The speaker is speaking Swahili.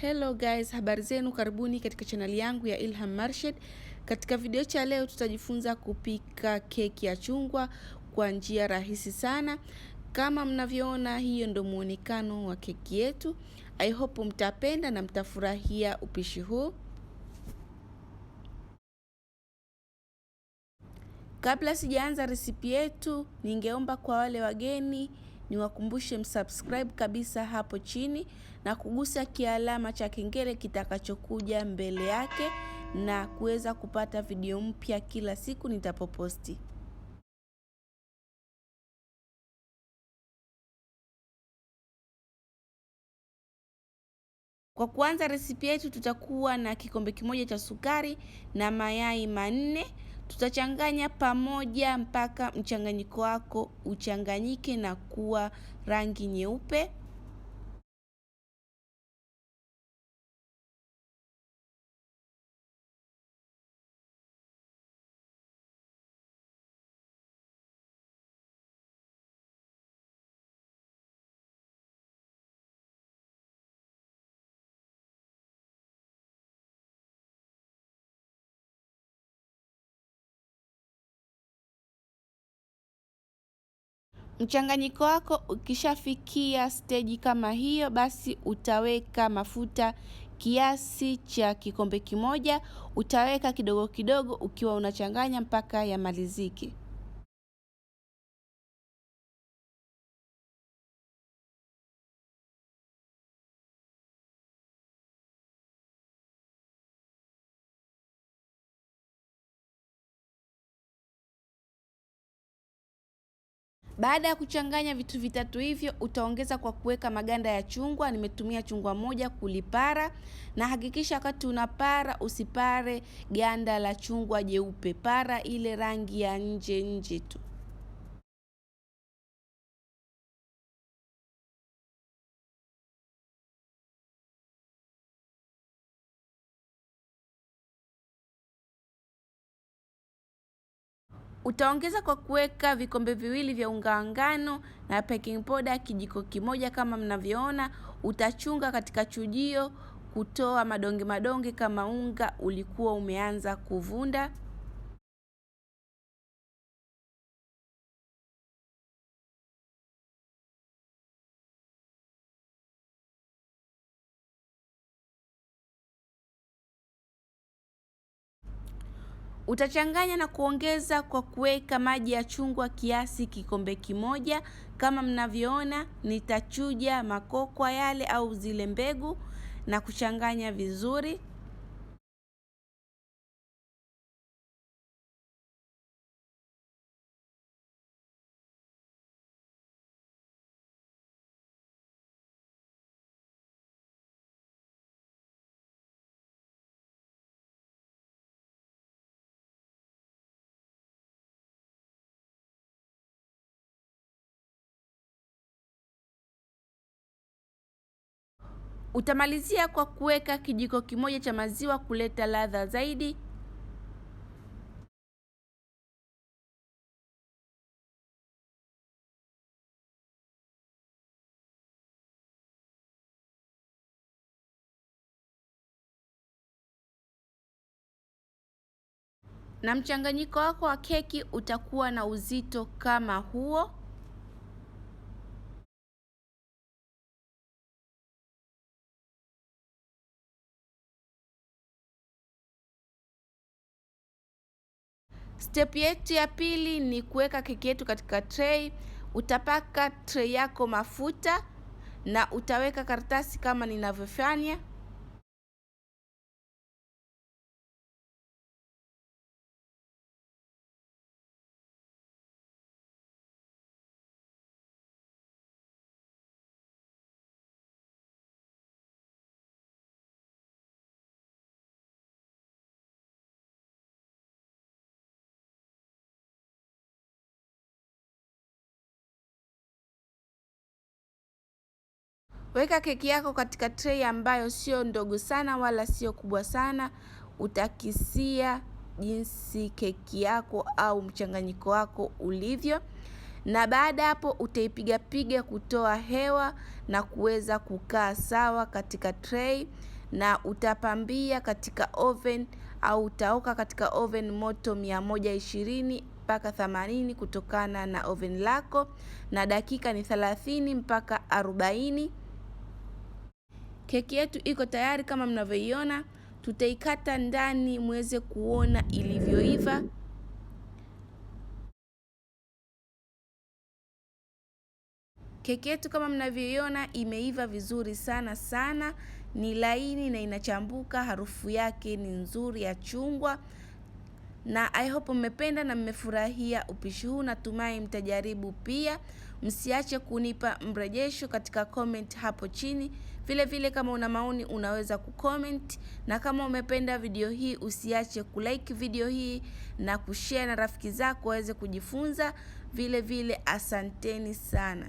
Hello guys, habari zenu, karibuni katika chaneli yangu ya Ilham Marshad. Katika video cha leo tutajifunza kupika keki ya chungwa kwa njia rahisi sana. Kama mnavyoona, hiyo ndo muonekano wa keki yetu. I hope mtapenda na mtafurahia upishi huu. Kabla sijaanza resipi yetu, ningeomba kwa wale wageni niwakumbushe msubscribe kabisa hapo chini na kugusa kialama cha kengele kitakachokuja mbele yake na kuweza kupata video mpya kila siku nitapoposti. Kwa kuanza resipi yetu, tutakuwa na kikombe kimoja cha sukari na mayai 4. Tutachanganya pamoja mpaka mchanganyiko wako uchanganyike na kuwa rangi nyeupe. Mchanganyiko wako ukishafikia stage kama hiyo, basi utaweka mafuta kiasi cha kikombe kimoja. Utaweka kidogo kidogo ukiwa unachanganya mpaka yamalizike. Baada ya kuchanganya vitu vitatu hivyo, utaongeza kwa kuweka maganda ya chungwa. Nimetumia chungwa moja kulipara, na hakikisha wakati unapara usipare ganda la chungwa jeupe, para ile rangi ya nje tu. Utaongeza kwa kuweka vikombe viwili vya unga wa ngano na baking powder kijiko kimoja kama mnavyoona. Utachunga katika chujio kutoa madonge madonge kama unga ulikuwa umeanza kuvunda. Utachanganya na kuongeza kwa kuweka maji ya chungwa kiasi kikombe kimoja. Kama mnavyoona, nitachuja makokwa yale au zile mbegu na kuchanganya vizuri. Utamalizia kwa kuweka kijiko kimoja cha maziwa kuleta ladha zaidi. Na mchanganyiko wako wa keki utakuwa na uzito kama huo. Step yetu ya pili ni kuweka keki yetu katika tray. Utapaka tray yako mafuta na utaweka karatasi kama ninavyofanya. Weka keki yako katika tray ambayo sio ndogo sana wala sio kubwa sana. Utakisia jinsi keki yako au mchanganyiko wako ulivyo. na baada hapo utaipiga piga kutoa hewa na kuweza kukaa sawa katika tray, na utapambia katika oven au utaoka katika oven moto 120 mpaka 80 kutokana na oven lako, na dakika ni 30 mpaka 40. Keki yetu iko tayari kama mnavyoiona. Tutaikata ndani muweze kuona ilivyoiva. Keki yetu kama mnavyoiona imeiva vizuri sana sana, ni laini na inachambuka, harufu yake ni nzuri ya chungwa. Na I hope mmependa na mmefurahia upishi huu, natumai mtajaribu pia. Msiache kunipa mrejesho katika comment hapo chini. Vile vile kama una maoni unaweza kucomment, na kama umependa video hii usiache kulike video hii na kushare na rafiki zako waweze kujifunza. Vile vile asanteni sana.